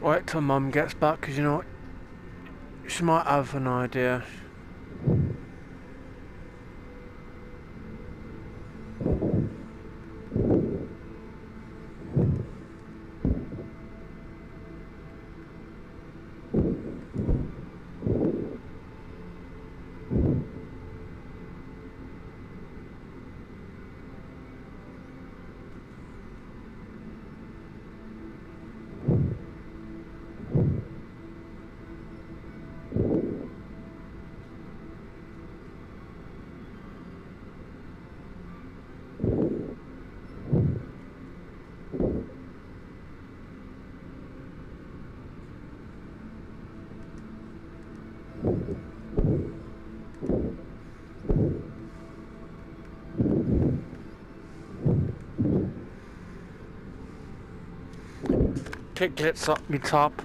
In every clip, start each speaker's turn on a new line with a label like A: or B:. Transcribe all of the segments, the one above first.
A: Wait till Mum gets back, because you know what? She might have an idea. Piglet's up me top.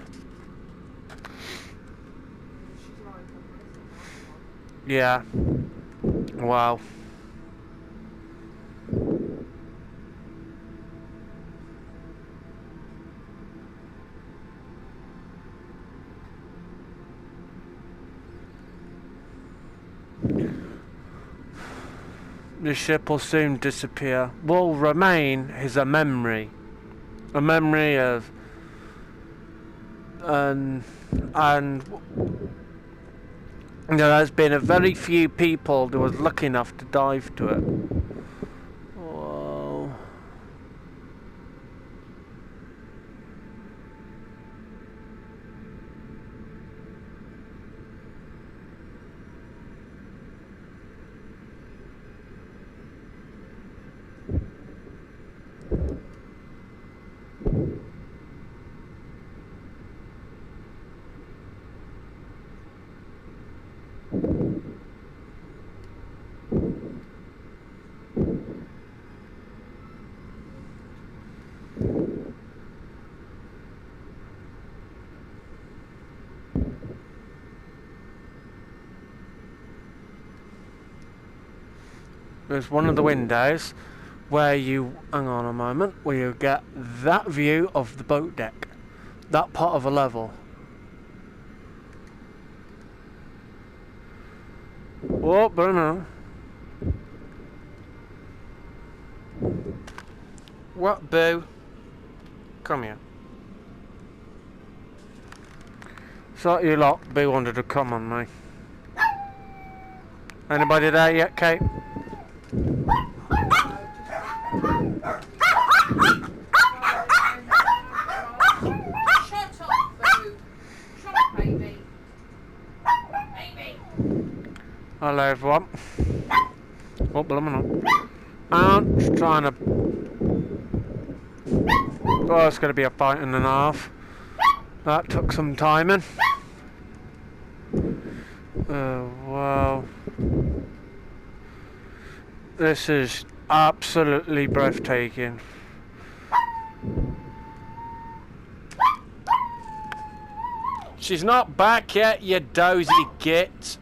A: Yeah. Wow. The ship will soon disappear. Will remain is a memory of and you know, there's been a very few people who was lucky enough to dive to it. Whoa. There's one of the windows where you, hang on a moment, where you get that view of the boat deck. That part of a level. Oh, Bruno. What, Boo? Come here. So you lot, Boo wanted to come on me. Anybody there yet, Kate? Hello everyone. Oh, blimey. I'm just trying to... Oh, it's going to be a fight and a half. That took some timing. Oh, wow. This is absolutely breathtaking. She's not back yet, you dozy git.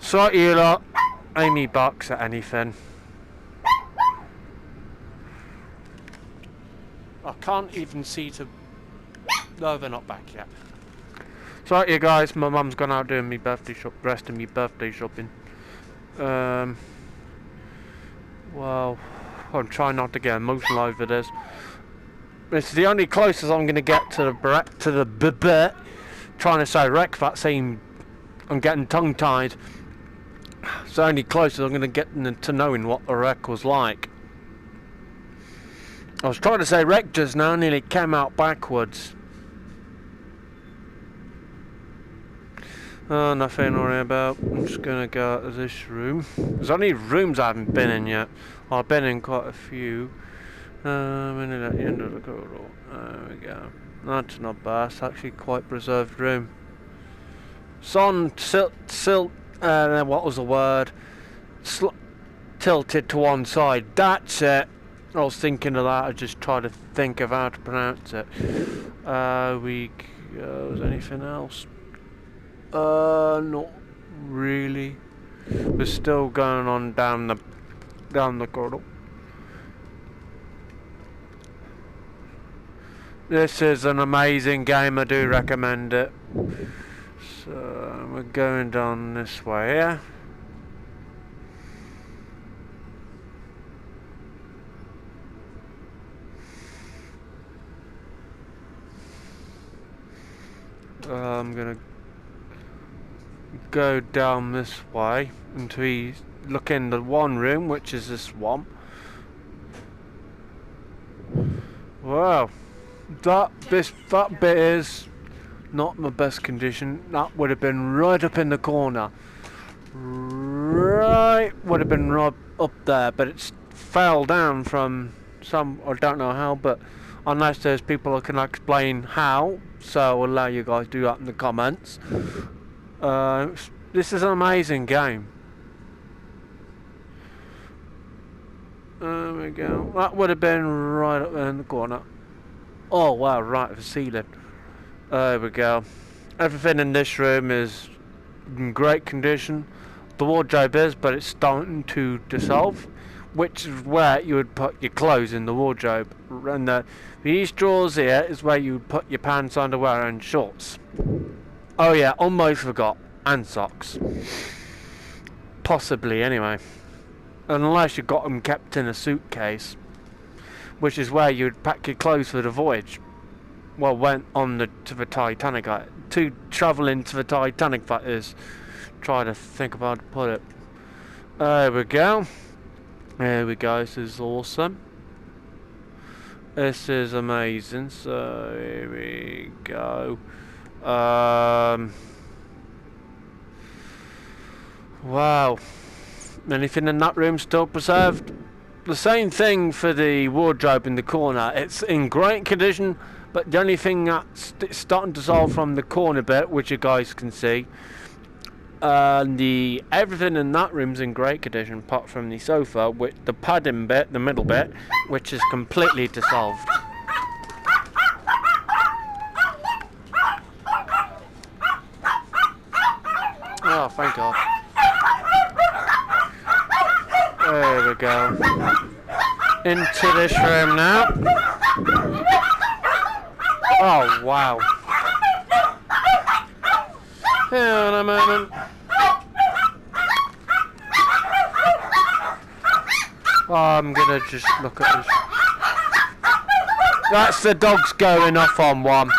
A: Sort you lot. Amy barks at anything. I can't even see to... No, they're not back yet. So you guys, my mum's gone out doing me birthday rest of me birthday shopping. Well, I'm trying not to get emotional over this. It's the only closest I'm gonna get to the trying to say wreck that same. I'm getting tongue tied. It's the only closest I'm gonna get to knowing what the wreck was like. I was trying to say wreck just now, nearly came out backwards. Oh, nothing to worry about. I'm just gonna go out of this room. There's only rooms I haven't been in yet. I've been in quite a few. I'm in at the end of the corridor. There we go. That's not bad. It's actually quite preserved room. Son what was the word? Tilted to one side. That's it. I was thinking of that. I just tried to think of how to pronounce it. We go. Is anything else? Not really. We're still going on down the corridor. This is an amazing game, I do recommend it. So we're going down this way here. I'm gonna go down this way until we look in the one room, which is this one. Wow, that bit is not my best condition. That would have been right up in the corner. Right, would have been right up there, but it's fell down from some, I don't know how, but unless there's people who can explain how, so I'll allow you guys to do that in the comments. This is an amazing game. There we go. That would have been right up there in the corner. Oh wow, right at the ceiling. There we go. Everything in this room is in great condition. The wardrobe is, but it's starting to dissolve, which is where you would put your clothes in the wardrobe. And these drawers here is where you would put your pants, underwear and shorts. Oh yeah, almost forgot. And socks. Possibly anyway. Unless you got them kept in a suitcase, which is where you'd pack your clothes for the voyage. Well, went on to the Titanic. To travel into the Titanic, that is. Try to think of how to put it. There we go. There we go. This is awesome. This is amazing. So here we go. Wow. Anything in that room still preserved? The same thing for the wardrobe in the corner. It's in great condition, but the only thing that's starting to dissolve from the corner bit, which you guys can see, everything in that room's in great condition, apart from the sofa, with the padding bit, the middle bit, which is completely dissolved. Oh, thank God. There we go. Into this room now. Oh, wow. Hang on a moment. Oh, I'm gonna just look at this. That's the dogs going off on one.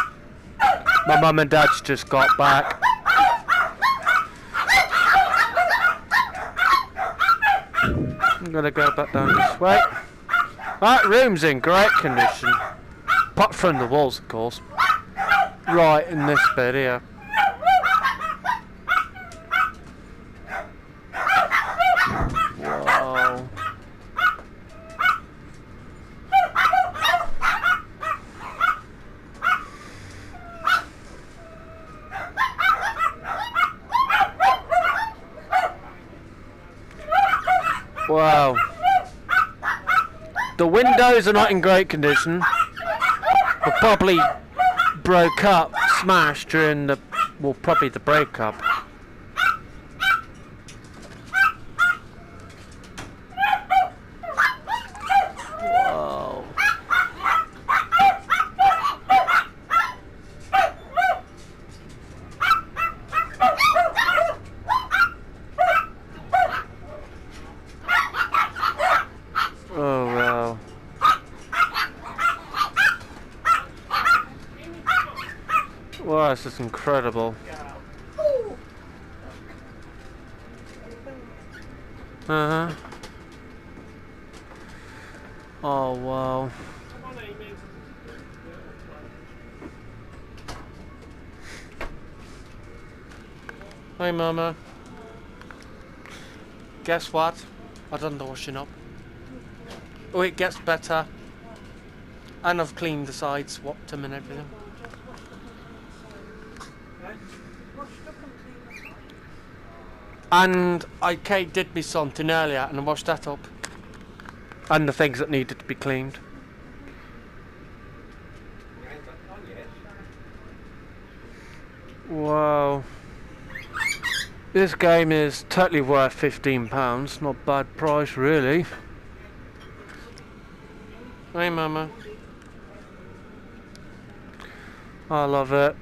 A: My mum and dad's just got back. I'm gonna go back down this way. That room's in great condition. Apart from the walls, of course. Right in this bit here. Whoa. Wow. The windows are not in great condition. They probably broke up, smashed during the, well, probably the breakup. Whoa. Oh wow. Wow, this is incredible. Uh-huh. Oh wow. Hi Mama. Guess what? I done the washing up. Oh, it gets better. And I've cleaned the sides, swapped them and everything. And Kate did me something earlier and I washed that up. And the things that needed to be cleaned. Wow. This game is totally worth £15. Not bad price really. Hey Mama. I love it.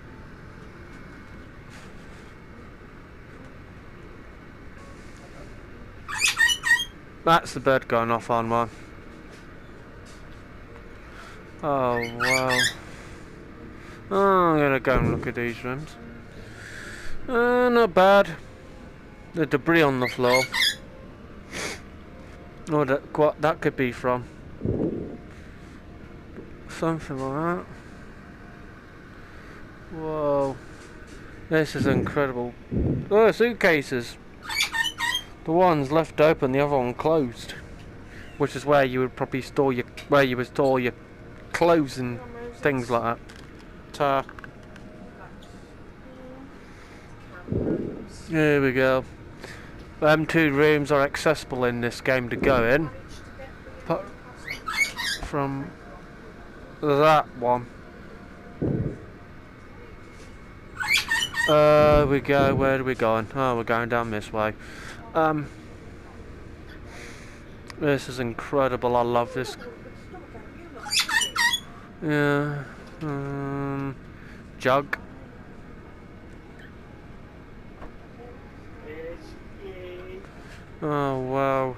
A: That's the bed going off on one. Oh wow. Oh, I'm gonna go and look at these rooms. Not bad. The debris on the floor. Oh, what that could be from. Something like that. Whoa. This is incredible. Oh, suitcases. The one's left open, the other one closed. Which is where you would probably store your, where you would store your clothes and things like that. Here we go. Them two rooms are accessible in this game to go in. But from that one. We go, where are we going? Oh, we're going down this way. This is incredible, I love this. Yeah. Jug. Oh wow.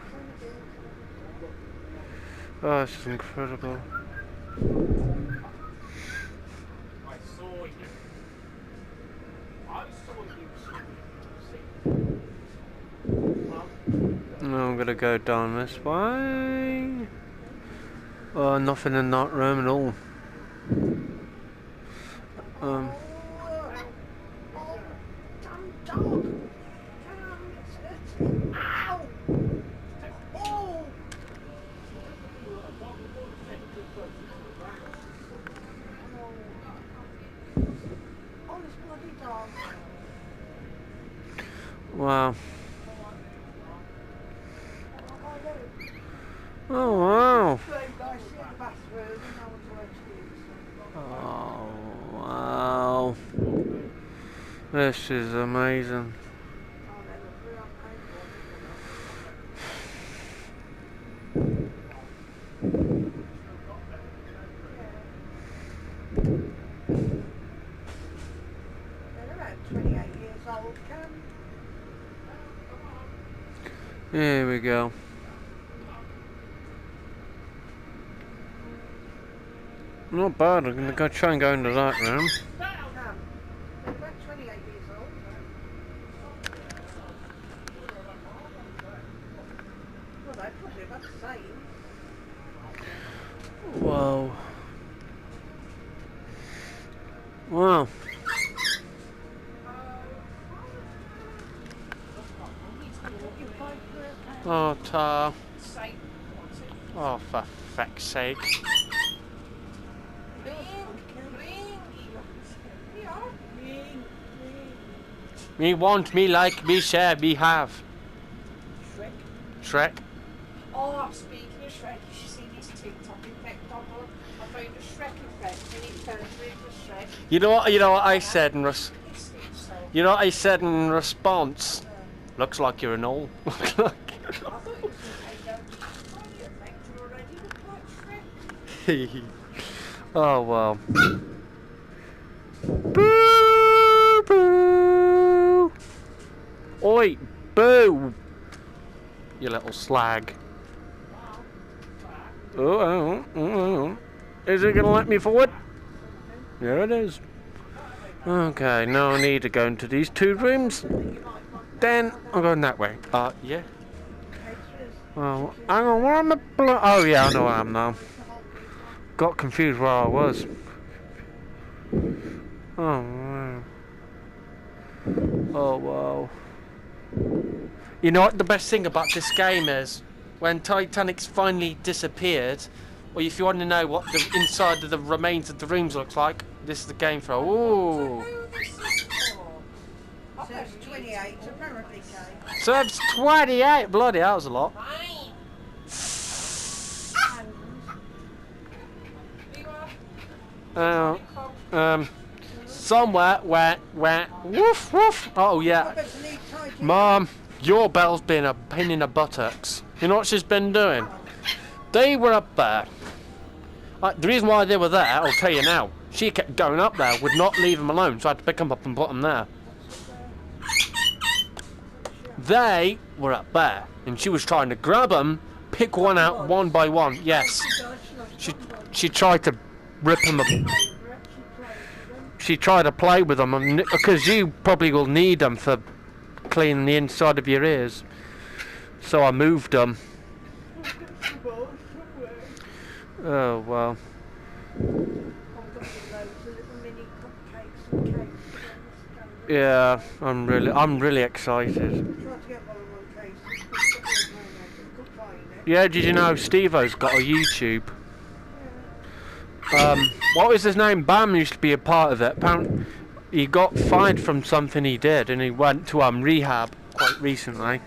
A: Oh, this is incredible. I'm gonna go down this way. Oh, nothing in that room at all. Wow. Oh wow. Oh wow. This is amazing. Here we go. Not bad, I'm gonna go try and go into that room. Whoa. Wow. Oh, tar. Oh, for feck's sake. Me want, me like, me share, me have. Shrek.
B: Oh, speaking of Shrek, you should see this TikTok effect on one. I found a Shrek effect and it turns me into Shrek.
A: You know what I said in you know what I said in response? Looks like you're an old.
B: I thought it was going to take out the effect already look like Shrek.
A: Oh well. Boo boo. Oi, boo. You little slag. Oh. Is it gonna let me forward? There it is. Okay, now I need to go into these two rooms. Then I'm going that way. Yeah. Oh, hang on, where am I? Oh yeah, I know where I am now. Got confused where I was. Oh wow. Oh wow. You know what the best thing about this game is? When Titanic's finally disappeared, or if you want to know what the inside of the remains of the rooms looks like, this is the game for. Ooh.
B: Serves 28 apparently, Kate.
A: Serves 28. Bloody hell, that was a lot. Somewhere where woof woof. Oh yeah. Mom, your bell's been a pain in the buttocks. You know what she's been doing? They were up there. The reason why they were there, I'll tell you now. She kept going up there, would not leave them alone, so I had to pick them up and put them there. They were up there, and she was trying to grab them, pick one out one by one. Yes, she tried to rip them. She tried to play with them, because you probably will need them for cleaning the inside of your ears. So I moved them. Oh well. Yeah, I'm really excited. Yeah, did you know Steve-O's got a YouTube? What was his name? Bam used to be a part of it. Apparently, he got fired from something he did, and he went to rehab quite recently.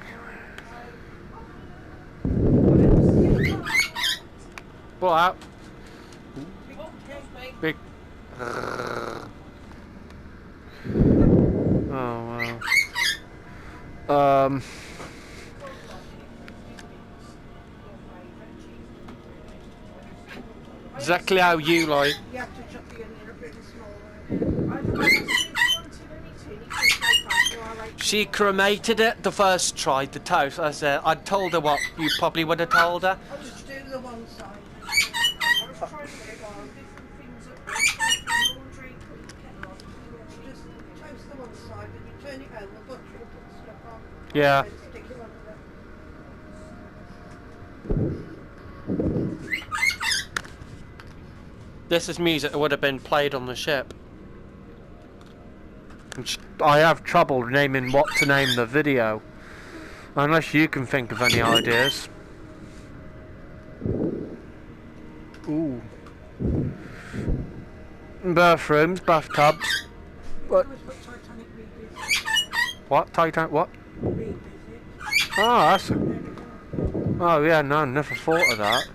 A: What? Big. Oh wow. Exactly how you like.
B: You have to chop the onion a bit smaller. I don't know if
A: she cremated it the first try, the toast. I told her what you probably would have told her.
B: I'll just do the one side. I was trying to get different things at once, like the laundry, put the kettle on. You just toast the one side, then you turn it over, butter it, put the stuff on.
A: Yeah.
B: And stick it on there.
A: This is music that would have been played on the ship. I have trouble naming what to name the video. Unless you can think of any ideas. Ooh. Bathrooms, bathtubs. What? What? Titanic what? Oh, that's a... Oh yeah, no, never thought of that.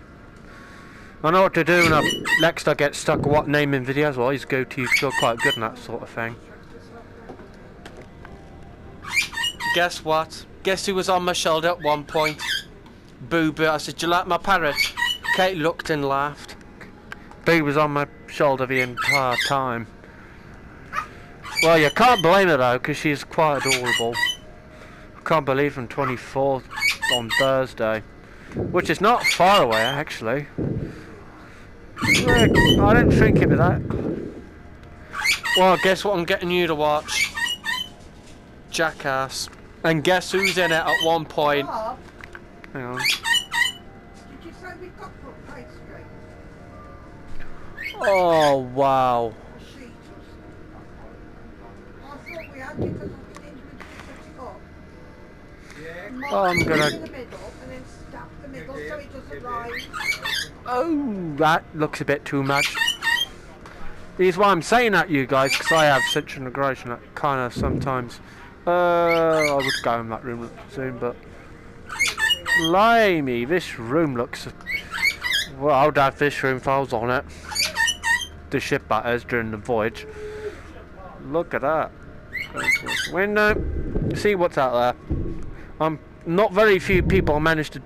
A: I know what to do when next I get stuck with what naming videos. Well, I always go to you're quite good in that sort of thing. Guess what? Guess who was on my shoulder at one point? Boo Boo. I said, do you like my parrot? Kate looked and laughed. Boo was on my shoulder the entire time. Well, you can't blame her though, because she's quite adorable. I can't believe I'm 24th on Thursday. Which is not far away, actually. I don't think it was that. Well, guess what I'm getting you to watch? Jackass. And guess who's in it at one point?
B: Bob,
A: Hang on.
B: did you say we got foot pastry?
A: Oh, wow.
B: Sheet. I thought we had because I can individually cut it up.
A: Oh, I'm gonna...
B: in the middle and then stab the middle so it doesn't rise.
A: Oh, that looks a bit too much. This is why I'm saying that, you guys, because I have such an aggression that kind of sometimes... I would go in that room soon, but... Blimey, this room looks... Well, I would have this room if I was on it. The ship batters during the voyage. Look at that. Go towards the window. See what's out there. Not very few people managed to...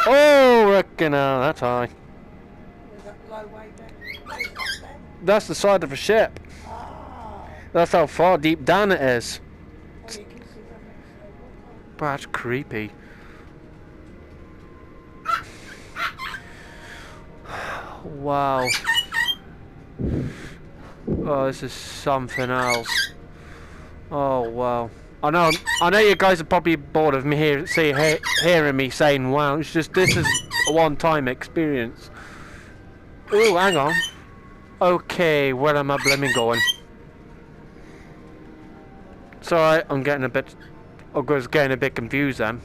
A: Oh, reckon that's high.
B: Is that low way down? Where's that then?
A: That's the side of a ship.
B: Ah.
A: That's how far deep down it is.
B: Well, you can see that next level.
A: That's creepy. Wow. Oh, this is something else. Oh wow. I know you guys are probably bored of me hearing me saying wow. It's just this is a one-time experience. Ooh, hang on. Okay, where am I blimmin' going? It's alright, I was getting a bit confused then.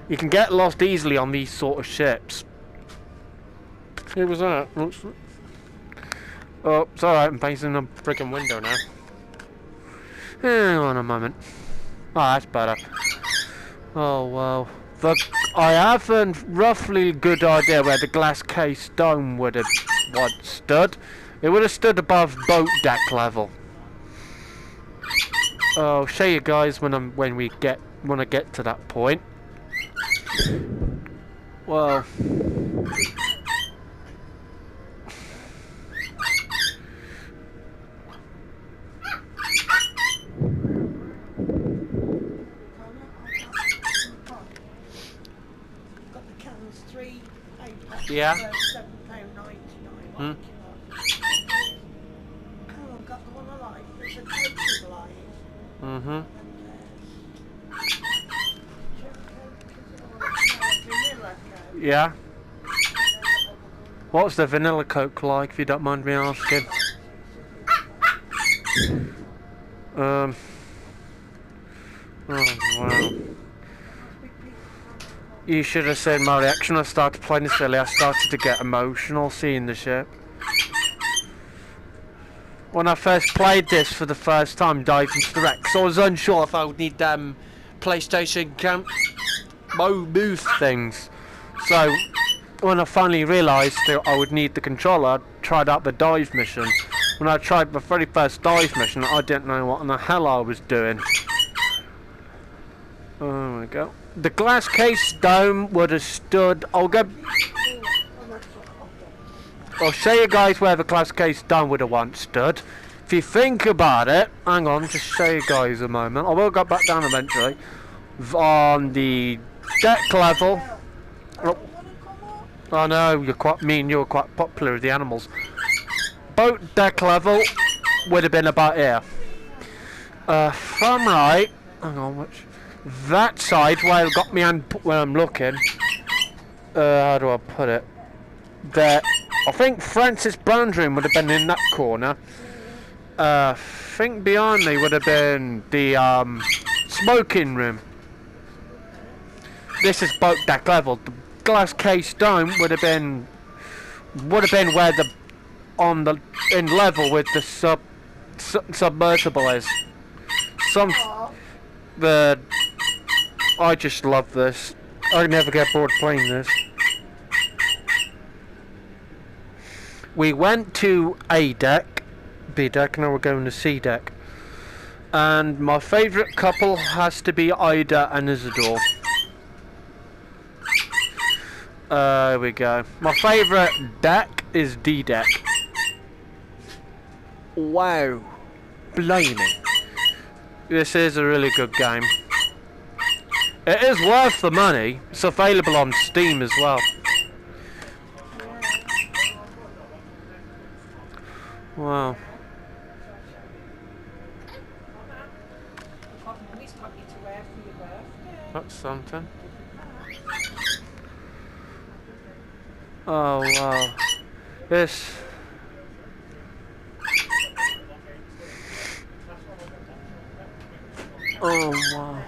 A: You can get lost easily on these sort of ships. It was that. Oh, it's alright, I'm facing a freaking window now. Hang on a moment. Oh, that's better. Oh, wow. I have a roughly good idea where the glass case dome would have once stood. It would have stood above boat deck level. I'll show you guys when I get to that point. Yeah.
B: £7.99.
A: Hmm.
B: Oh, I've got the one I like. There's a coated line.
A: Mm-hmm.
B: And there's vanilla coke.
A: Yeah. What's the vanilla Coke like, if you don't mind me asking? Oh, wow. You should have seen my reaction. I started playing this earlier. I started to get emotional seeing the ship. When I first played this for the first time, diving into the wreck, so I was unsure if I would need PlayStation camp booth things. So when I finally realised that I would need the controller, I tried out the dive mission. When I tried the very first dive mission, I didn't know what in the hell I was doing. Oh my god. The glass case dome would have stood. I'll show you guys where the glass case dome would have once stood. If you think about it, hang on, just show you guys a moment. I will go back down eventually. On the deck level. Oh no, you're quite popular with the animals. Boat deck level would have been about here. From right, hang on, which? That side where I got me hand when I'm looking. How do I put it? There. I think Francis Brown's room would have been in that corner. I think behind me would have been the smoking room. This is boat deck level. The glass case dome would have been where the in level with the submersible is. I just love this. I never get bored playing this. We went to A deck, B deck, now we're going to C deck. And my favourite couple has to be Ida and Isidore. There we go. My favourite deck is D deck. Wow. Blimey. This is a really good game. It is worth the money. It's available on Steam as well. Wow. That's something. Oh wow. This. Oh wow.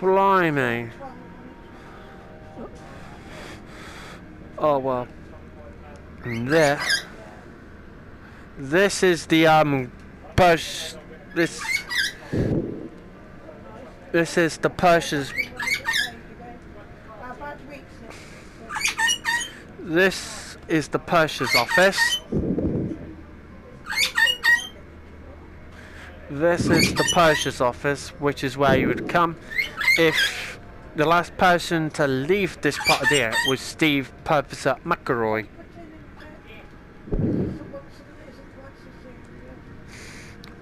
A: Blimey. Oh well. And this is the push. This is the Persh's. This is the Persh's office. This is the Persh's office, which is where you would come if the last person to leave this part of the air was Steve Purviser McElroy.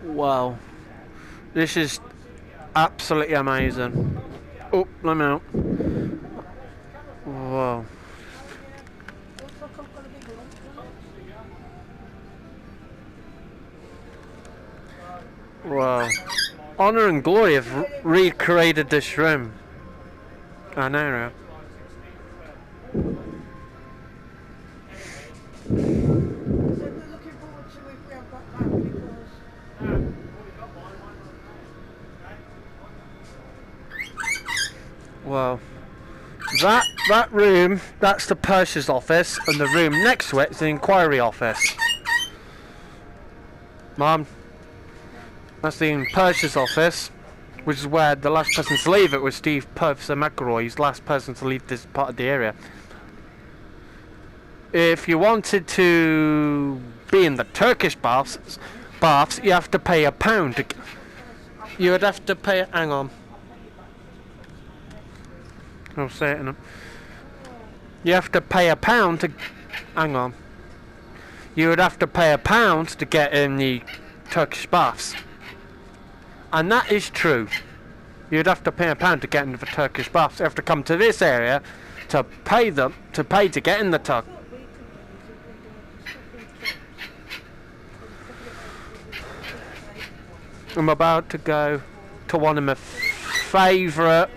A: Wow. This is absolutely amazing. Oh, let me out. Wow. Wow. Honor and Glory have recreated this room. I know. Wow. That room, that's the purser's office, and the room next to it is the inquiry office. Mom, that's the purser's office, which is where the last person to leave it was Steve Purviser McElroy. He's the last person to leave this part of the area. If you wanted to be in the Turkish baths, you have to pay £1. You would have to pay. Hang on. I'll say it in a. You have to pay £1 to. Hang on. You would have to pay £1 to get in the Turkish baths. And that is true. You'd have to pay £1 to get into the Turkish baths. You have to come to this area to pay to get in the tub.
B: What we could do is if we do a stuffing trips,
A: I'm about to go to one of my favourite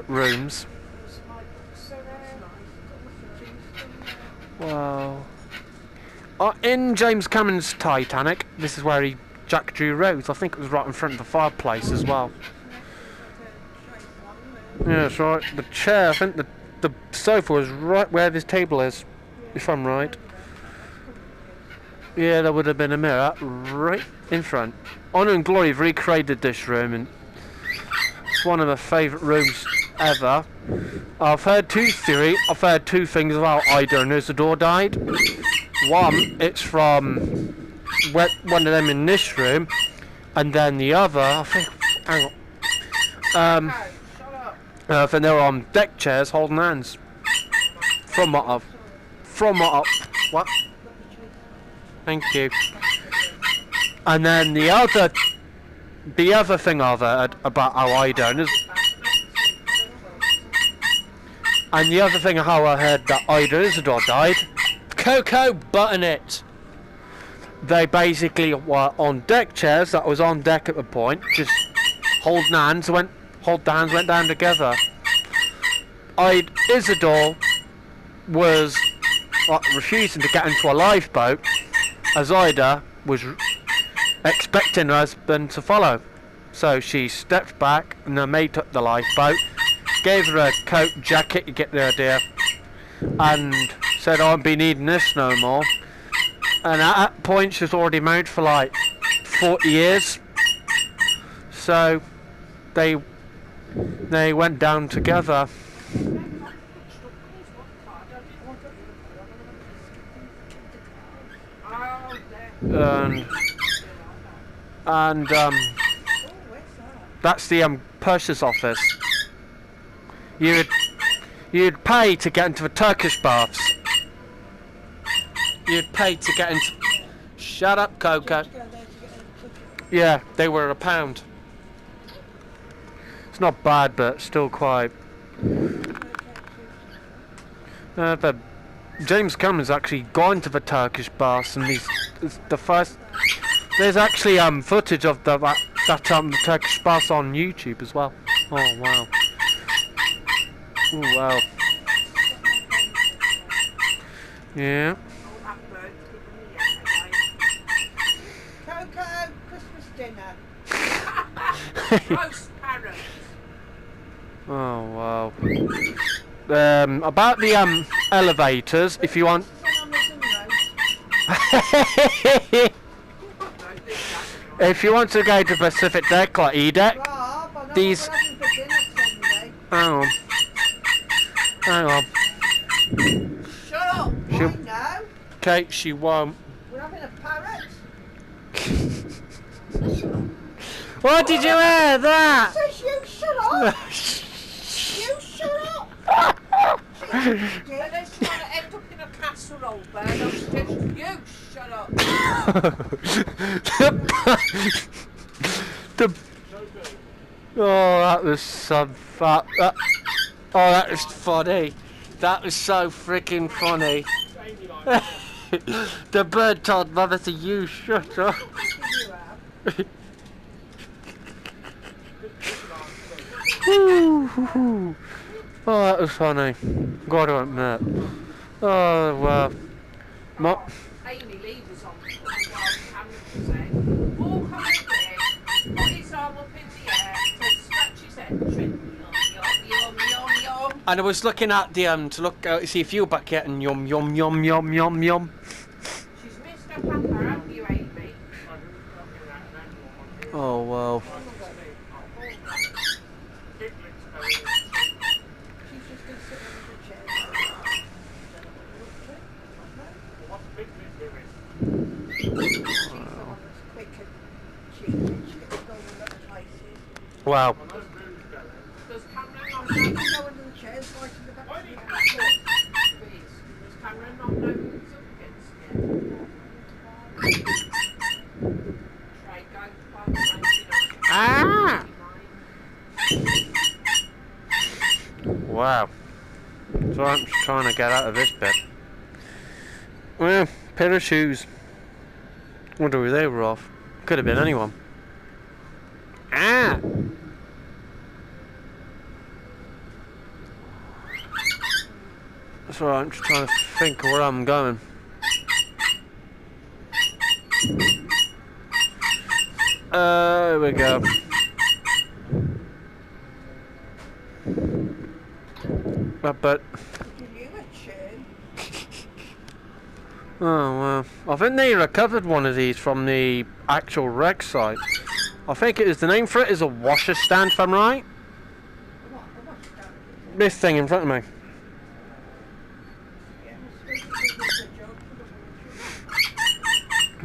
A: rooms. Wow. In James Cameron's Titanic, this is where Jack drew Rose. I think it was right in front of the fireplace as well. Yeah, that's right. The chair, I think the sofa was right where this table is, if I'm right. Yeah, there would have been a mirror right in front. Honor and Glory have recreated this room, and it's one of my favourite rooms ever. I've heard two things about Ida and Isidore died. One, it's from one of them in this room, and then the other, I think, hang on. I think they were on deck chairs holding hands. What? Thank you. And then the other thing I've heard about how Ida and the other thing how I heard that Ida Isidore died, Coco button it. They basically were on deck chairs that was on deck at the point, just holding hands, went down together. Isidore was refusing to get into a lifeboat, as Ida was expecting her husband to follow. So she stepped back, and her mate took the lifeboat, gave her a coat, jacket, you get the idea, and said, I won't be needing this no more. And at that point, she was already married for like 40 years. So they went down together. And that's the purser's office. You'd pay to get into the Turkish baths. You'd pay to get into. Shut up, Coco. Yeah, they were £1. It's not bad, but still quite. But James Cameron's actually gone to the Turkish baths, and there's actually footage of the Turkish baths on YouTube as well. Oh wow. Oh wow. Yeah.
B: Coco, Christmas dinner.
C: Roast parrot.
A: Oh wow. About the elevators, if you want. If you want to go to Pacific Deck like E-Deck, these. Hang on.
B: Shut up! No.
A: Okay, she won't.
B: We're having a parrot.
A: What did you hear that?
B: Says you shut up. You shut up.
C: And then she's going to end up in a casserole, Bernard. You shut up.
A: Oh, that was so fat. Oh, that was funny. That was so freaking funny. The bird told Mother to you shut up. Oh, that was funny. Gotta admit. Oh, well.
C: Amy Lee was on while Cameron was saying, walk on the bed, put his arm up in the air, to scratch his head, trip, yum.
A: And I was looking at the to look out to see if you were back yet, and yum.
C: She's missed her papa, haven't you, Amy?
A: Oh well. Wow.
C: Does Cameron not
B: Go
C: know?
B: under the chairs, right in the back.
C: Why do you have to please? Does Cameron not know who's up against yet? Trey, go.
A: wow. So I'm just trying to get out of this bit. Well, pair of shoes. Wonder who they were off. Could have been anyone. Ah! That's alright, I'm just trying to think of where I'm going. Here we go. But oh well, I think they recovered one of these from the actual wreck site. I think it is, the name for it is a washer stand, if I'm right. This thing in front of me.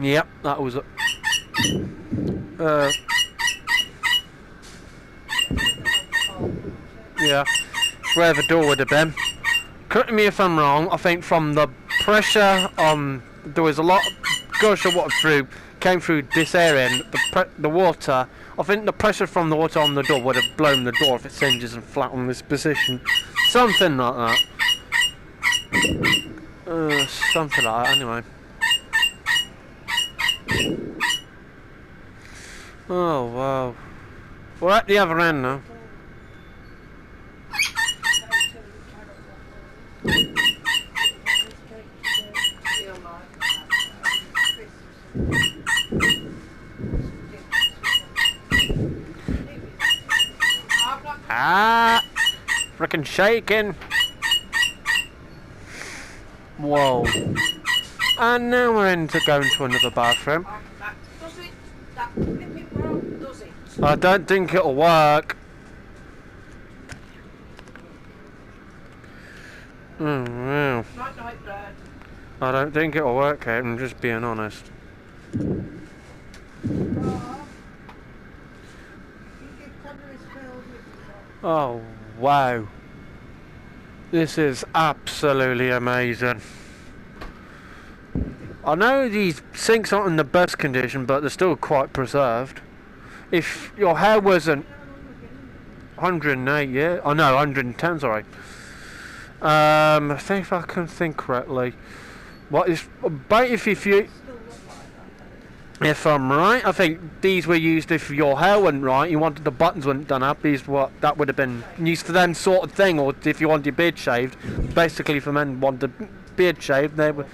A: Yep, that was it. Yeah, where the door would have been. Correct me if I'm wrong, I think from the pressure there was a lot of gush of water through, came through this area, and the water, I think the pressure from the water on the door would have blown the door if it hinges and flat on this position. Something like that. Something like that, anyway. Oh wow. We're at the other end now. Ah! Frickin' shaking! Whoa. And now we're into going to another bathroom. I don't think it'll work. Oh, wow. I don't think it'll work, Kate, I'm just being honest. Oh, wow. This is absolutely amazing. I know these sinks aren't in the best condition, but they're still quite preserved. If your hair wasn't 108, yeah? Oh no, 110, sorry. I think if I can think correctly. What is, but if I'm right, I think these were used if your hair wasn't right, you wanted the buttons weren't done up, these what that would have been used for them sort of thing, or if you wanted your beard shaved, basically for men wanted beard shaved, they would.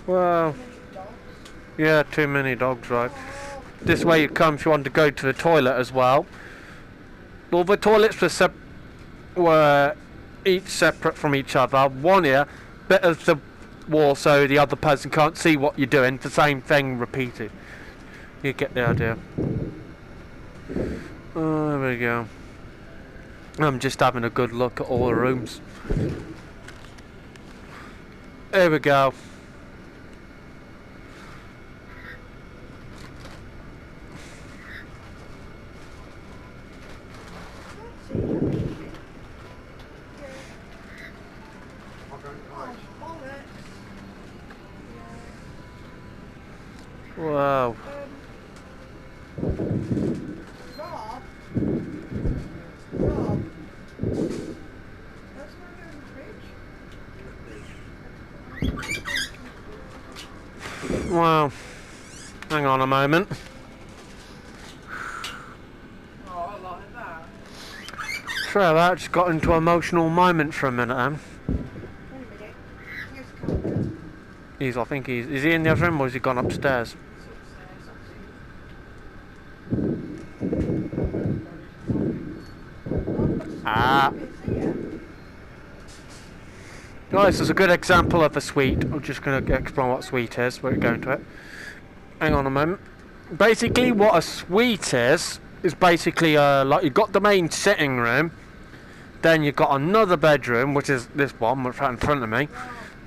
A: Well, yeah, too many dogs, right? This way you come if you want to go to the toilet as well. Well, the toilets were each separate from each other. One here, bit of the wall so the other person can't see what you're doing. The same thing repeated. You get the idea. Oh, there we go. I'm just having a good look at all the rooms. There we go. Wow.
B: Rob, that's not in the fridge.
A: Wow. Hang on a moment.
C: Oh, I like that.
A: Sure, that just got into an emotional moment for a minute,
B: Wait a minute. Here's Colin.
A: I think is he in the other room or has he gone upstairs? Ah. Guys, this is a good example of a suite. I'm just going to explain what a suite is. We're going to it. Hang on a moment. Basically, what a suite is basically like you've got the main sitting room, then you've got another bedroom, which is this one, which is right in front of me.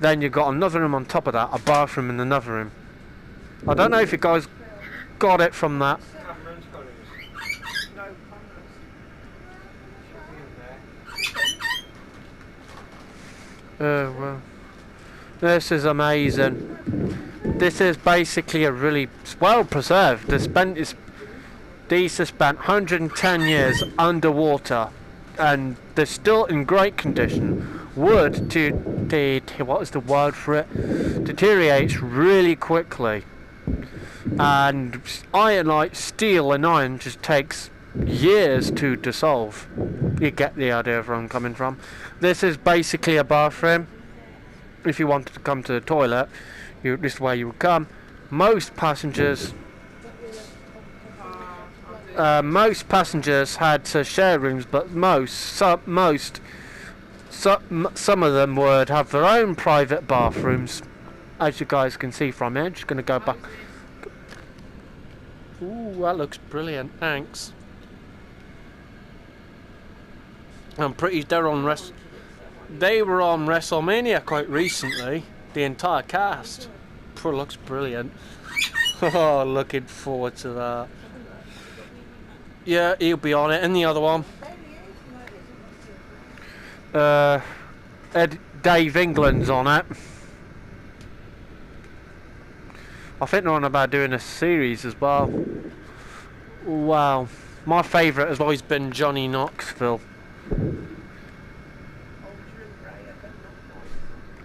A: Then you've got another room on top of that, a bathroom in another room. I don't know if you guys got it from that. Oh well, this is amazing. This is basically a really well preserved. These have spent 110 years underwater, and they're still in great condition. Wood, what is the word for it? Deteriorates really quickly. And iron, like steel and iron, just takes years to dissolve. You get the idea of where I'm coming from. This is basically a bathroom. If you wanted to come to the toilet, this is where you would come. Most passengers had to share rooms, but some of them would have their own private bathrooms, as you guys can see from here. Just gonna go back. Ooh, that looks brilliant. Thanks. I'm pretty. They were on WrestleMania quite recently. The entire cast. Looks brilliant. Oh, looking forward to that. Yeah, he'll be on it. And the other one. Dave England's on it. I think they're on about doing a series as well. Wow. My favourite has always been Johnny Knoxville.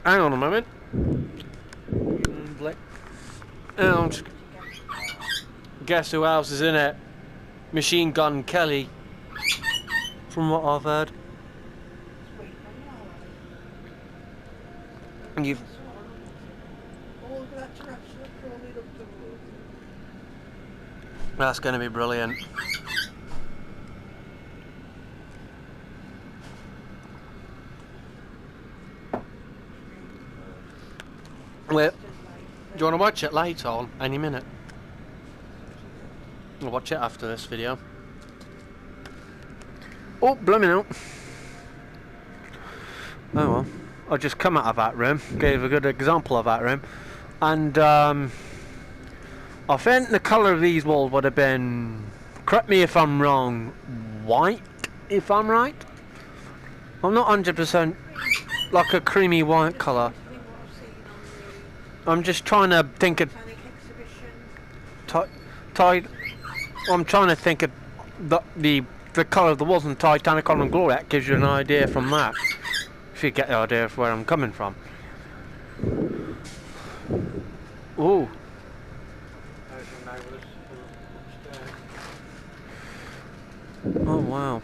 A: Hang on a moment. And guess who else is in it? Machine Gun Kelly. From what I've heard. And you've. That's going to be brilliant. Well, do you want to watch it later on? Any minute. I'll watch it after this video. Oh, blooming out. Oh well. I just come out of that room. Gave a good example of that room. And I think the colour of these walls would have been, correct me if I'm wrong, white, if I'm right. I'm not 100% like a creamy white colour. I'm just trying to think of I'm trying to think of the colour of the walls in Titanic on Glory. That gives you an idea from that. If you get the idea of where I'm coming from. Ooh. Oh wow.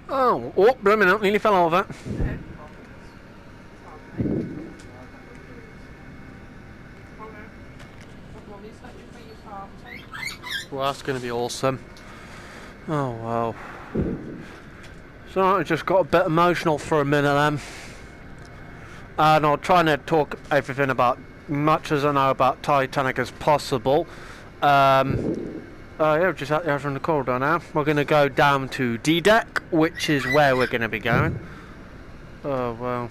A: Oh, blooming out, nearly fell over. Well, that's going to be awesome. Oh wow. So I just got a bit emotional for a minute then. And I'll try and talk everything about, much as I know about Titanic as possible. Yeah, just out there from the corridor now. We're going to go down to D-Deck, which is where we're going to be going. Oh, well.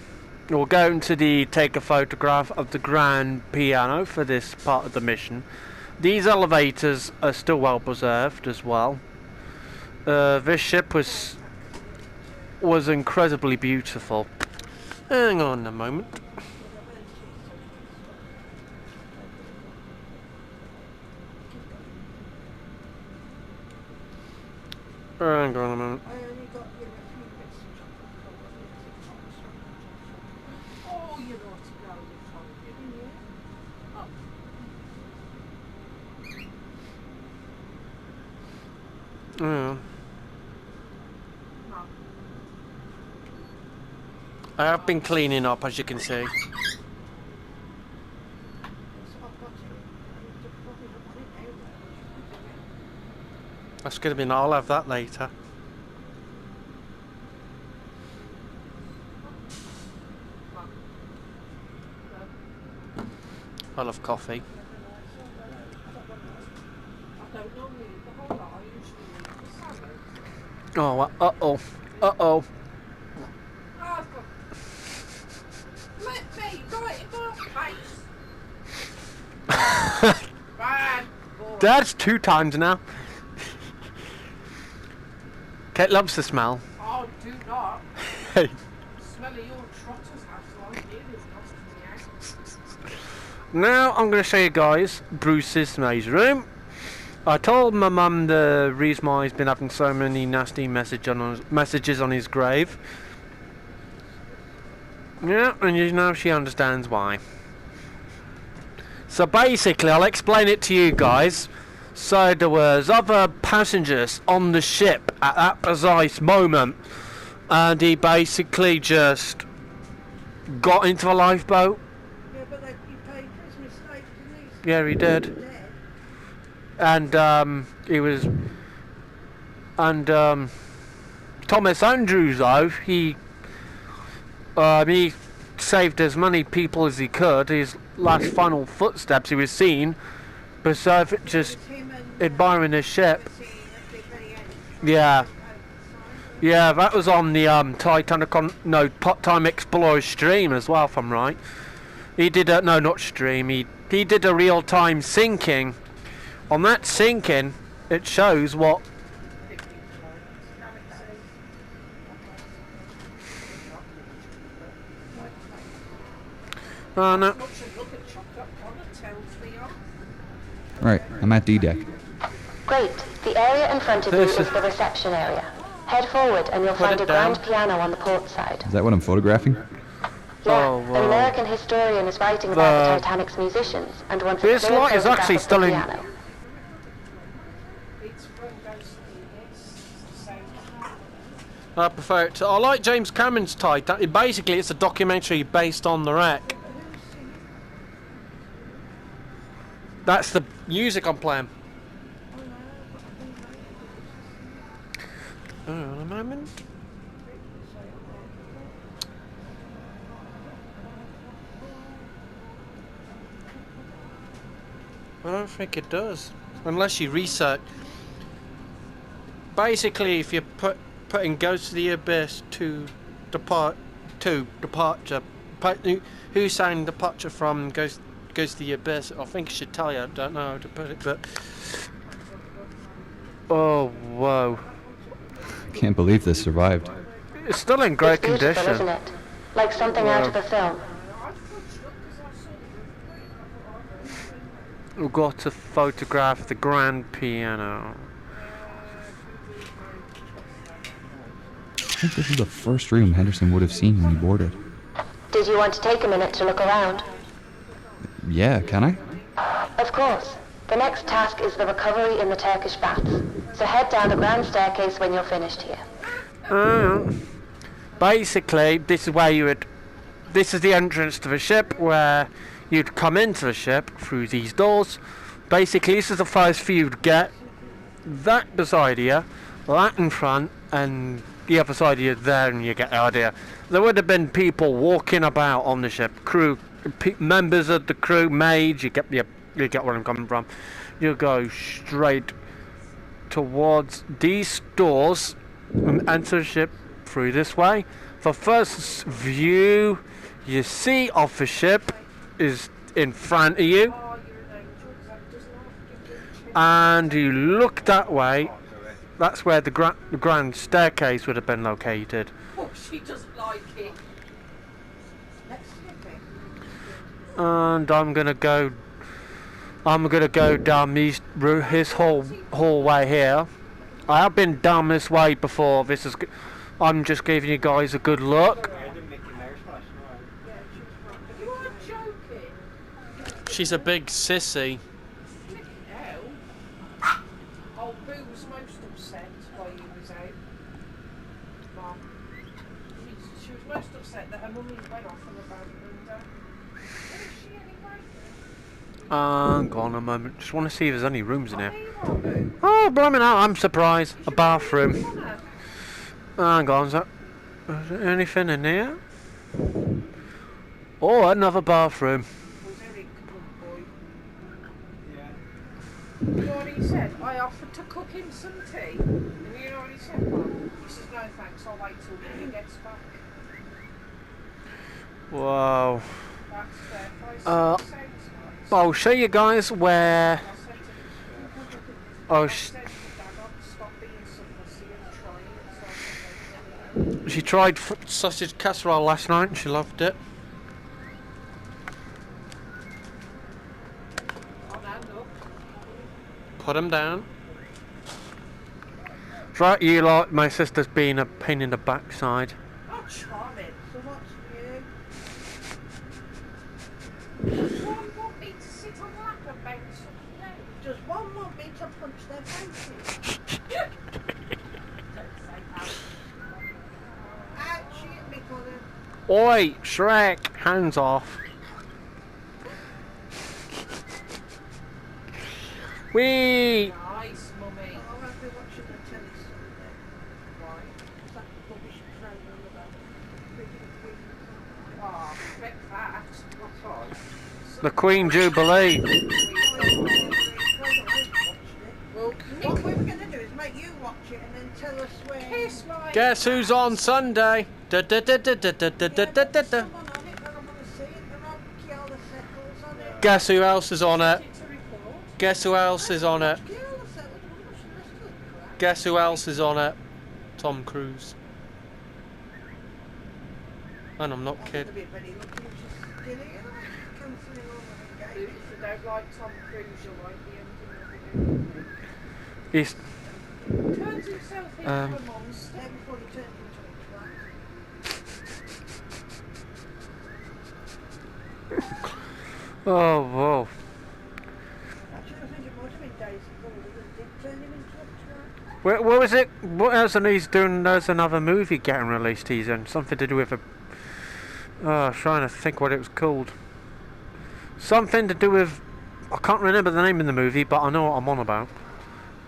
A: We're going to take a photograph of the grand piano for this part of the mission. These elevators are still well preserved as well. This ship was incredibly beautiful. Hang on a moment. Hang on a moment.
C: Oh, you know to go with Tommy.
A: Yeah. I have been cleaning up, as you can see. That's going to be, I'll have that later. I love coffee. Oh, well, uh-oh. Uh-oh. That's 2 times now. Kate loves the smell.
C: Oh, do not.
A: Hey.
C: Smell of your trotter's house.
A: Now I'm going to show you guys Bruce's maze room. I told my mum the reason why he's been having so many nasty messages on his grave. Yeah, and you know she understands why. So basically, I'll explain it to you guys. So there was other passengers on the ship at that precise moment, and he basically just got into a lifeboat.
B: Yeah, but he paid Christmas steak, didn't he?
A: Yeah, he did.
B: Dead.
A: And he was, and Thomas Andrews though he saved as many people as he could. His last final footsteps he was seen, beside just admiring his ship. Yeah, yeah, that was on the Titanic Time Explorer stream as well, if I'm right. He did a not stream. He did a real time sinking. On that sinking, it shows what. Oh no.
D: Right, I'm at D deck.
E: Great. The area in front of you is the reception area. Head forward and you'll find a grand piano on the port side.
D: Is that what I'm photographing?
E: Yeah, an American historian is writing about the Titanic's musicians and wants a
A: This
E: clear
A: light is actually
E: photograph of
A: still
E: the
A: in.
E: piano.
A: I prefer it to. I like James Cameron's Titanic. Basically, it's a documentary based on the wreck. That's the music I'm playing. Hang on a moment. I don't think it does, unless you research. Basically, if you putting Goes to the Abyss to departure, who sang departure from Goes to the Abyss, I think it should tell you. I don't know how to put it, but oh whoa!
D: Can't believe this survived.
A: It's still in great
E: It's beautiful,
A: condition.
E: isn't it? Like something out of a film.
A: We've got to photograph the grand piano.
D: I think this is the first room Henderson would have seen when he boarded.
E: Did you want to take a minute to look around?
D: Yeah, can I?
E: Of course. The next task is the recovery in the Turkish baths. So head down the grand staircase when you're finished here.
A: Basically, this is where you would. This is the entrance to the ship where you'd come into the ship through these doors. Basically, this is the first view you'd get. That beside you, that in front, and the other side of you there, and you get the idea. There would have been people walking about on the ship, crew, members of the crew, maids. You get where I'm coming from. You go straight towards these doors and enter the ship through this way. The first view you see of the ship is in front of you, and you look that way. That's where the grand staircase would have been located.
C: Oh, she doesn't like it.
A: And I'm gonna go down his hallway here. I have been down this way before. I'm just giving you guys a good look.
C: You are joking.
A: She's a big sissy.
C: Oh, Boo was most upset while you was out. Mum. She was most upset that her mummy went off on the boat and where is she anyway?
A: Hang on a moment. Just want to see if there's any rooms in here. Oh, blimey out! I'm surprised. A bathroom. Hang on, is there anything in here? Oh, another bathroom.
C: Was Eric good boy? You know what he said? I offered to cook him some tea. And you know what he said, Mum? He says, no thanks, I'll wait till he gets back.
A: Wow.
C: That's fair price.
A: I'll show you guys where. Oh, she tried sausage casserole last night and she loved it. Put him down. It's right, you like my sister's being a pain in the backside.
B: Oh, charming. So what's new?
C: Does one want me to sit on the lap and bang something down?
B: Does one want me to punch their faces?
C: Don't say that.
B: Ouchie, hit me, Colin.
A: Oi, Shrek, hands off. Wee!
C: Nice, mummy.
B: Oh, I'll be watching the telly Sunday.
C: Why?
B: It's that rubbish program about freaking Queen.
C: Oh, respect that.
B: What's on?
A: The Queen Jubilee.
B: Well, what we were going to do is make you watch it and then tell us where.
C: Kiss my
A: Guess who's on Sunday? Da da da da da da da da da da.
B: Someone on it that I want to see it. There are Kiala Settles on it.
A: Guess who else is on it?
C: to report.
A: Guess who else is on it?
B: Kiala Settles. We're watching the rest of the crap.
A: Guess who else is on it? Tom Cruise. And I'm not
B: That's
A: kidding.
B: a bit very lucky. She's still here. Cancelling all the
C: If
B: engagement.
C: you don't like Tom Cruise, you'll like the ending of the
A: He's
C: Turns himself into a monster.
B: There before he turned into a twat.
A: oh whoa.
B: Actually, I think it might have been Daisy Ball that did turn him into a twat.
A: What was it? What else? And he's doing? There's another movie getting released. He's in something to do with a. Oh, I was trying to think what it was called. Something to do with. I can't remember the name of the movie, but I know what I'm on about.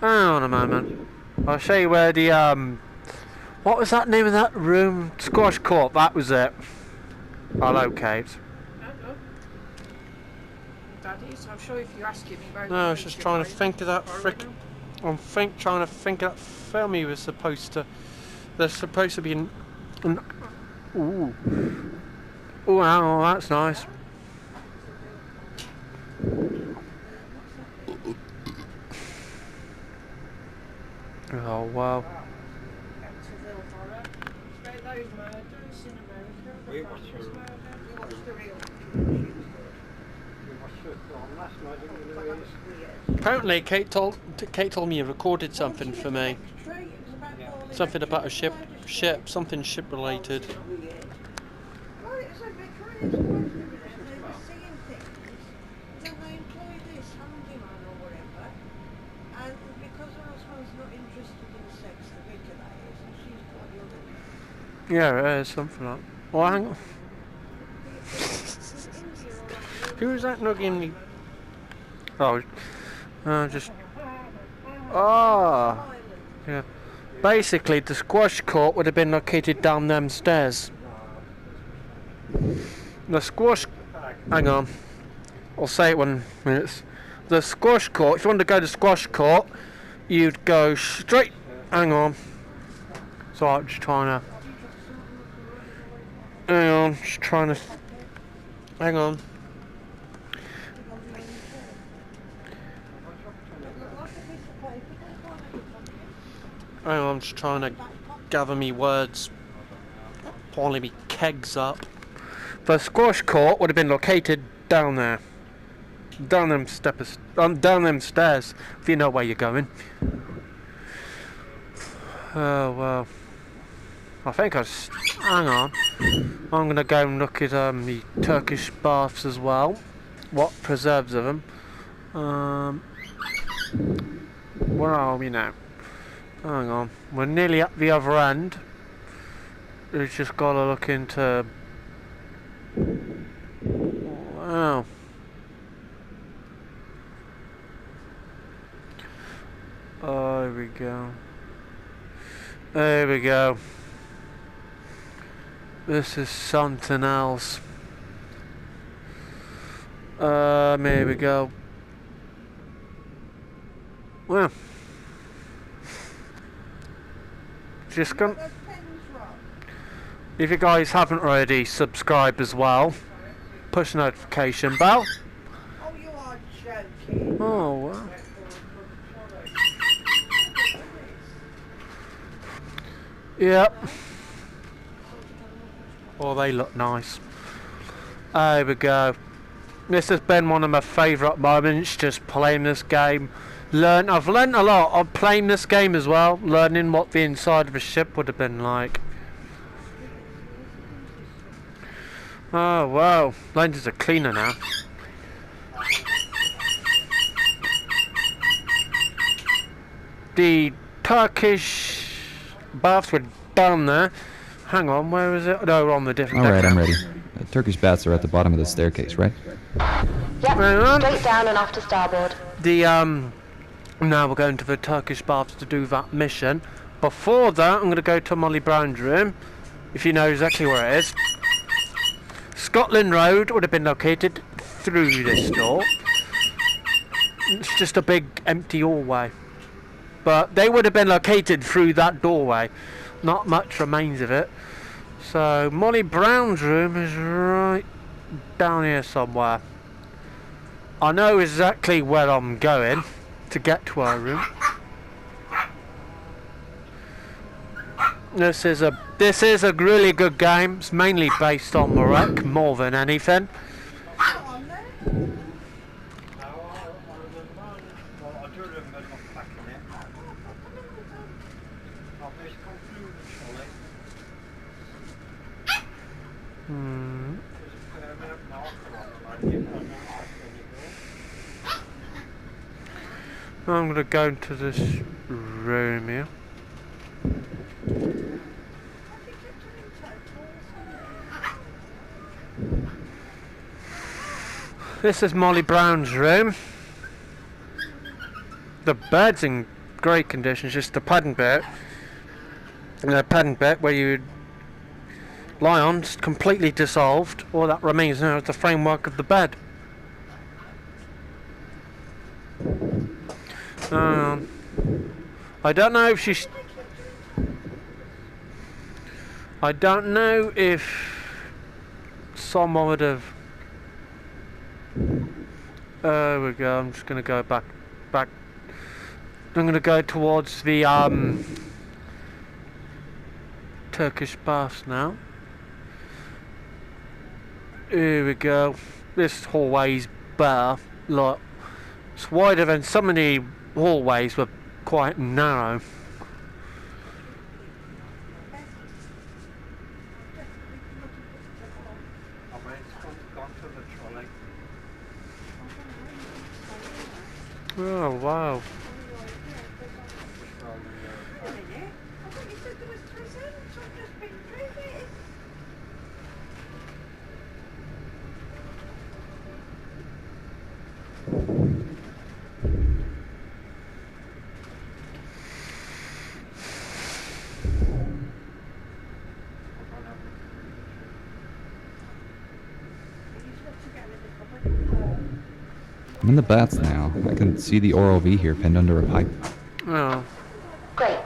A: Hang on a moment. I'll show you where the what was that name of that room? Squash Court. That was it. I'll locate.
C: Hello. Daddy's, I'm sure if you're asking me about
A: No, I was just trying to think of that frick.
C: frick.
A: I'm trying to think of that film he was supposed to. There's supposed to be an ooh. Oh, wow, that's nice. Oh wow.
C: Canterville horror. It's about those murders in America.
F: We
C: the
F: watched
C: Francis
F: her.
C: murder.
B: We watched the real
F: We watched it on last night, didn't we, Louise?
A: Apparently, Kate told me you recorded something for me. Something about a ship, something ship related.
B: Well, it was a Victorian supposed to be there, and they were seeing things. Then they employ this handyman or whatever, and because her husband's not interested in sex, the vicar that is, and she's quite young.
A: Yeah, it is something like. Well, hang on. Who was that nugging me? Oh, just. Ah, yeah. Basically, the squash court would have been located down them stairs. The squash. Hang on. I'll say it 1 minute. The squash court. If you wanted to go to squash court, you'd go straight. Hang on. So I'm just trying to. Hang on. Just trying to. Hang on. Hang on, I'm just trying to gather me words. Piling me kegs up. The squash court would have been located down there. Down them steps. Down them stairs. If you know where you're going. Oh well. I think hang on. I'm gonna go and look at the Turkish baths as well. What preserves of them? Where are we now? Hang on, we're nearly at the other end. We've just got to look into. Wow. Oh, there we go. There we go. This is something else. Here we go. Well. Just gonna. If you guys haven't already, subscribe as well. Push the notification bell.
B: Oh, you are joking.
A: Oh wow. Yep. Oh, they look nice. There we go. This has been one of my favourite moments, just playing this game. I've learned a lot of playing this game as well, learning what the inside of a ship would have been like. Oh wow, Landers are cleaner now. The Turkish baths were down there. Hang on, where is it? No, we're on the different deck.
D: Alright, I'm ready. Turkish baths are at the bottom of the staircase, right?
E: Yep,
A: Hang on.
E: straight down and off to starboard.
A: Now we're going to the Turkish baths to do that mission. Before that, I'm going to go to Molly Brown's room, if you know exactly where it is. Scotland Road would have been located through this door. It's just a big empty hallway. But they would have been located through that doorway. Not much remains of it. So Molly Brown's room is right down here somewhere. I know exactly where I'm going to get to her room. This is a really good game. It's mainly based on Morocco more than anything.
B: On there.
A: I'm gonna go into this room here. This is Molly Brown's room. The bed's in great condition, just the padding bit. And the padding bit where you lie on is completely dissolved. All that remains now is the framework of the bed. I don't know if she's... I don't know if someone would have... There we go, I'm just going to go back. I'm going to go towards the Turkish baths now. Here we go. This hallway's better. Look, it's wider than some of the hallways were quite narrow. Oh wow.
B: I thought you said there was presents. I've just been through this.
D: I'm in the baths now. I can see the oral V here pinned under a pipe.
A: Oh.
E: Great.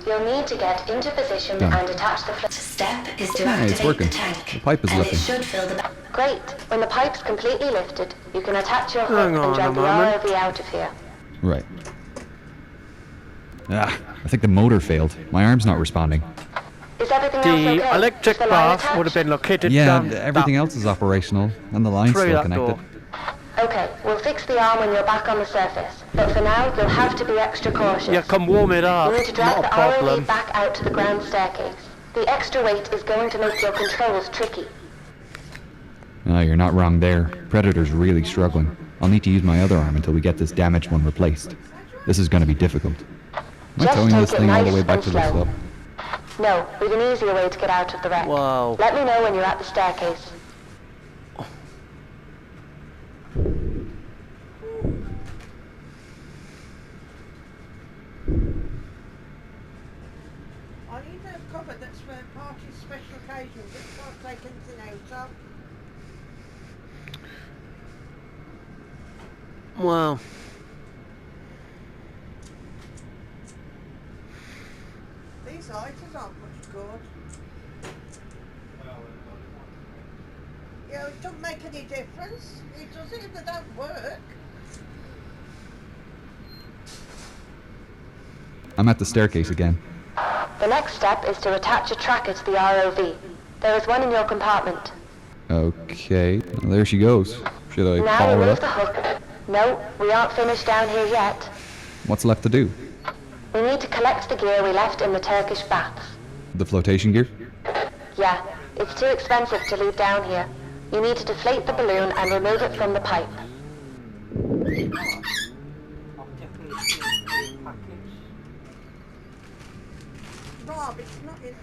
E: You'll need to get into position
D: Done.
E: and attach the step is to
D: Hey, it's
E: activate
D: working.
E: the tank.
D: The pipe is
E: and
D: lifting.
E: it should fill the Great. When the pipe's completely lifted, you can attach your hook
A: Hang on
E: and
A: a
E: drag the
A: moment.
E: ROV out of here.
D: Right. Ah, I think the motor failed. My arm's not responding.
E: Is everything else
A: The
E: okay?
A: electric
E: Is the line
A: bath
E: attached?
A: would have been located
D: Yeah,
A: down
D: everything
A: that,
D: else is operational, and the line's
A: through
D: still
A: that
D: connected.
A: door.
E: Okay, we'll fix the arm when you're back on the surface. But for now, you'll have to be extra cautious.
A: Yeah, come warm it up.
E: You need to drag
A: Not a
E: the
A: problem.
E: ROV back out to the ground staircase. The extra weight is going to make your controls tricky.
D: Oh, you're not wrong there. Predator's really struggling. I'll need to use my other arm until we get this damaged one replaced. This is going to be difficult. Am I
E: Just
D: towing
E: take
D: this
E: it
D: thing all the
E: nice
D: way back
E: and
D: to the
E: slow.
D: slope?
E: No, we've an easier way to get out of the wreck.
A: Wow.
E: Let me know when you're at the staircase.
B: I need a cover that's for parties, special occasions. That's what I've taken anything out of.
A: Wow.
B: These lighters aren't much good. Yeah, it doesn't make any difference. It does it if they don't work.
D: I'm at the staircase again.
E: The next step is to attach a tracker to the ROV. There is one in your compartment.
D: Okay, well, there she goes. Should I
E: Now
D: follow her
E: remove
D: up?
E: the hook. No, we aren't finished down here yet.
D: What's left to do?
E: We need to collect the gear we left in the Turkish baths.
D: The flotation gear?
E: Yeah, it's too expensive to leave down here. You need to deflate the balloon and remove it from the pipe.
F: I've definitely seen 3 packets.
B: Bob, it's not in.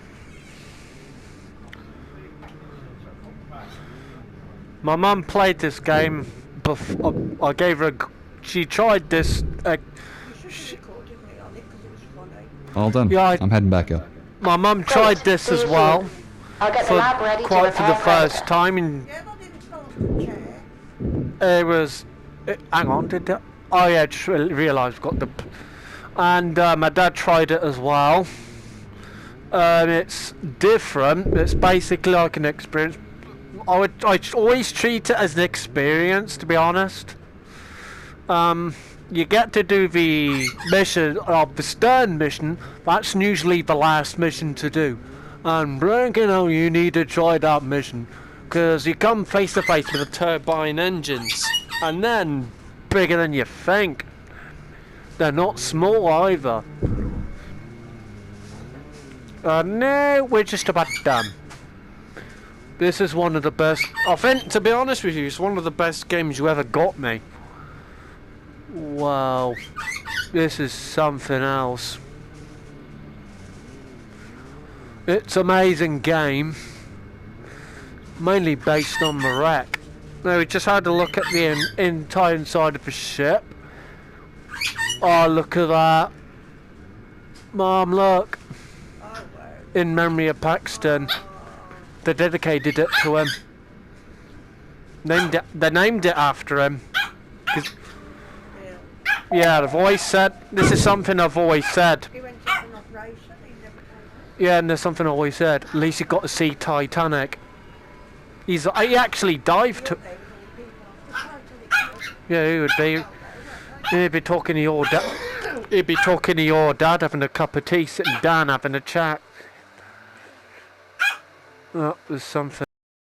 A: My mum played this game before. I gave her. She tried this.
B: You should have recorded me on it because it was funny.
D: All done.
A: Yeah,
D: I'm heading back up.
A: My mum tried this
E: see
A: as
E: you
A: well.
E: soon. I'll get the
A: For
E: lab ready to
A: quite for
E: repair
A: the first
E: Predator.
A: time, and
B: Yeah, but didn't fall off the chair.
A: it was. Hang on, did that? Oh yeah, just realised got the. And my dad tried it as well. It's different. It's basically like an experience. I always treat it as an experience, to be honest. You get to do the mission of the Stern mission. That's usually the last mission to do. And blinking hell, you need to try that mission, because you come face to face with the turbine engines, and then bigger than you think. They're not small either. No, we're just about done. This is one of the best. I think, to be honest with you, it's one of the best games you ever got me. Wow, this is something else. It's an amazing game, mainly based on the wreck. Now we just had a look at the entire inside of the ship. Oh, look at that. Mom, look.
B: Oh, wow.
A: In memory of Paxton. They dedicated it to him. They named it after him. Yeah, I've always said, this is something I've always said.
B: He went into an operation, he never came out.
A: Yeah, and there's something I always said. At least he got to see Titanic. He actually dived to.
B: They were all people.
A: Yeah, he would be. He'd be talking to your dad. He'd be talking to your dad, having a cup of tea, sitting down, having a chat. Oh, there's something.